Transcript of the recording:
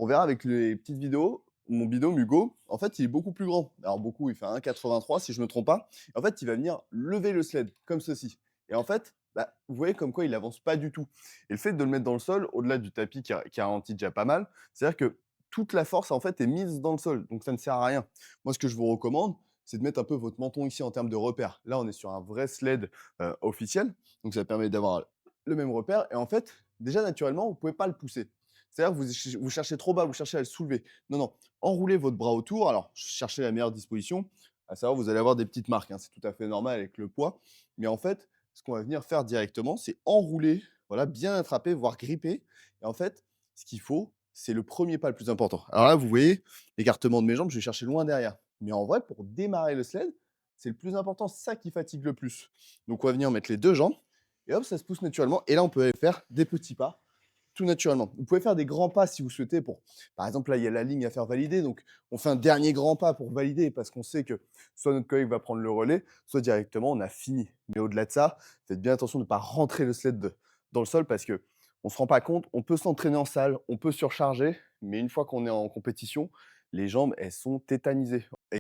on verra avec les petites vidéos, mon binôme Hugo, en fait, il est beaucoup plus grand. Alors beaucoup, il fait 1,83 si je ne me trompe pas. En fait, il va venir lever le sled comme ceci. Et en fait, bah, vous voyez comme quoi il avance pas du tout. Et le fait de le mettre dans le sol, au-delà du tapis qui ralentit déjà pas mal, c'est-à-dire que toute la force en fait est mise dans le sol, donc ça ne sert à rien. Moi, ce que je vous recommande, c'est de mettre un peu votre menton ici en termes de repères. Là, on est sur un vrai sled officiel, donc ça permet d'avoir le même repère. Et en fait, déjà naturellement, vous pouvez pas le pousser. C'est-à-dire que vous cherchez trop bas, vous cherchez à le soulever. Non, non, enroulez votre bras autour. Alors, cherchez la meilleure disposition. À savoir, vous allez avoir des petites marques, hein, c'est tout à fait normal avec le poids. Mais en fait, ce qu'on va venir faire directement, c'est enrouler, voilà, bien attraper, voire gripper. Et en fait, ce qu'il faut, c'est le premier pas le plus important. Alors là, vous voyez, l'écartement de mes jambes, je vais chercher loin derrière. Mais en vrai, pour démarrer le sled, c'est le plus important, c'est ça qui fatigue le plus. Donc, on va venir mettre les deux jambes et hop, ça se pousse naturellement. Et là, on peut aller faire des petits pas tout naturellement. Vous pouvez faire des grands pas si vous souhaitez pour, par exemple, là, il y a la ligne à faire valider. Donc, on fait un dernier grand pas pour valider parce qu'on sait que soit notre collègue va prendre le relais, soit directement, on a fini. Mais au-delà de ça, faites bien attention de ne pas rentrer le sled dans le sol parce que on se rend pas compte. On peut s'entraîner en salle, on peut surcharger, mais une fois qu'on est en compétition, les jambes, elles sont tétanisées.